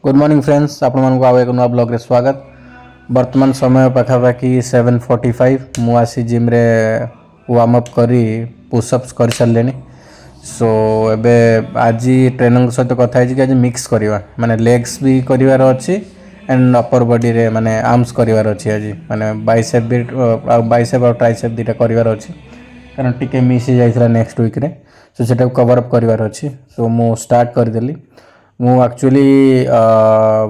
Good morning friends आपण मानक आउ एक नुआ ब्लॉग रे स्वागत। वर्तमान समय पाखापाखि 7:45 मु आसी जिम रे वार्म अप करी पुशअप्स कर सारे। सो एबे आज ट्रेनर सहित कथा है कि आज मिक्स करवा माने लेग्स भी करिवार अछि एंड अपर बॉडी रे माने आर्म्स करिवार अछि। आज माने बाइसेप और ट्राइसेप दिटा करिवार अछि कारण टिके मिस हो जाइछला नेक्स्ट वीक रे। सो सेटा कवर अप करिवार अछि। सो मु स्टार्ट कर देली। मु एक्चुअली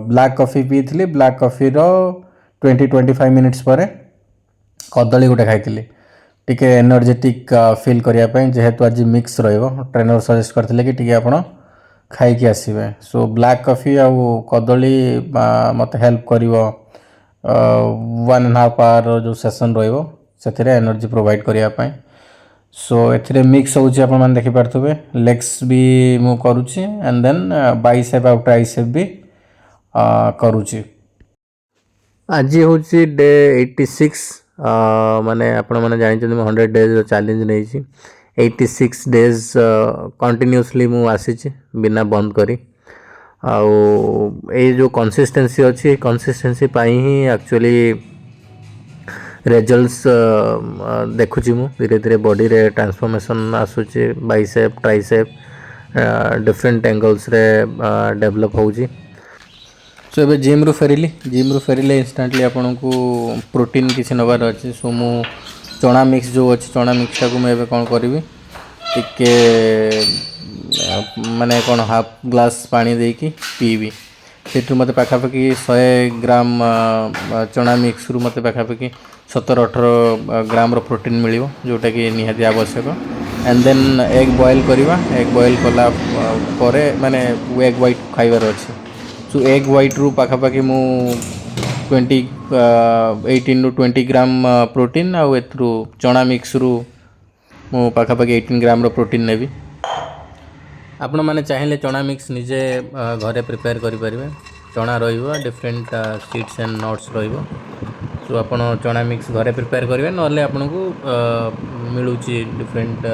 ब्लैक कॉफी पी थी। ब्लैक कॉफी रो 20-25 मिनिट्स पर कदली गोटे खाई टिके एनर्जेटिक फील करने जेहेतु आज मिक्स रहिबो ट्रेनर सजेस्ट करथिले कि टिके आपण खाई आसबे। सो ब्लैक कॉफी आउ कदली मत हेल्प करिवो 1.5 आवर जो सेशन रहिबो सेथिरे एनर्जी प्रोवाइड करिया पई। सो एथिरे मिक्स होउची आपण मान देखि पारथुबे। लेग्स भी मु करूची एंड देन बाइसेप और ट्राइसेप भी करूची। आज होची डे 86 माने आपण माने जानि छथि 100 डेज चैलेंज नै छी। 86 डेज कंटिन्यूअसली मु आसी बिना बंद करी आउ ए जो कंसिस्टेंसी अच्छी कंसिस्टेंसी पाई ही एक्चुअली रिजल्ट्स देखुची मु धीरे धीरे बॉडी रे ट्रांसफॉर्मेशन आसुची। बाइसेप ट्राइसेप डिफरेंट एंगल्स रे डेवलप होउची। सो एबे जिम रु फेरिले इंस्टेंटली आपन को प्रोटीन किसी नबार अच्छे। सो मु चना मिक्स जो अच्छी चना मिक्स टाक मुझे कौन करी टिके माने कौन हाफ ग्लास पानी देकी पीबी। से मत पाखापाखि 100 ग्राम चना मिक्स रु मत पाखापाखि 17-18 ग्राम रो प्रोटीन मिलियो जोटा कि निहाती आवश्यक। एंड देन एग बॉयल करवा। एग बॉयल कला परे माने एग व्हाइट खाइबार अच्छे। सो एग व्हाइट रु पाखापाखि मु 18 to 20 ग्राम प्रोटीन आउ एथरु चना मिक्स रु मु पाखापाखि 18 ग्राम रो प्रोटीन नेबी। आपण माने चाहिए चना मिक्स निजे घरे प्रिपेयर करि परिबे। चना रहिबो डिफरेंट सीड्स एंड नट्स रहिबो। सो आपण चना मिक्स घरे प्रिपेयर करेंगे नले आपन को मिलूची डिफरेंट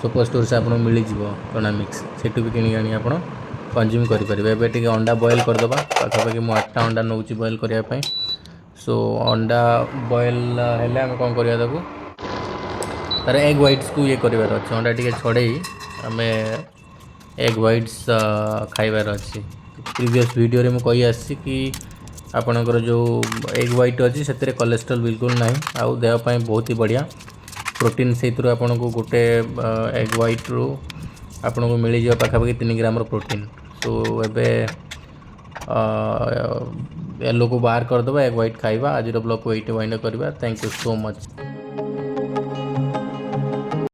सुपर स्टोर से आपन मिली जीवो चना मिक्स सेटू भी किनि आनी आपन कंज्यूम करि परिबे। एबे टिके अंडा बॉयल कर दबा पाखापाखि मु 8टा अंडा नउची बॉयल करिया पई। सो अंडा बॉयल हेले हम कोन करिया ताकू तार एग व्हाइट्स को ये करिवार अछि। अंडा टिके छडेई हमें एग व्हाइट्स खाइबार अछि। प्रीवियस वीडियो रे मु कहि आसी कि आपनकर जो एग व्हाइट अच्छी से कोलेस्ट्रॉल बिल्कुल ना आउ देह पाई बहुत ही बढ़िया प्रोटीन से आपन को गोटे एग व्हाइट रु आपन को मिल जाए पाखापाखि 3 ग्राम रो प्रोटीन। सो एबे येलो को बाहर करदे एग व्हाइट खाइबा। आज ब्लॉग को एट वाइंड करवा। Thank you so much.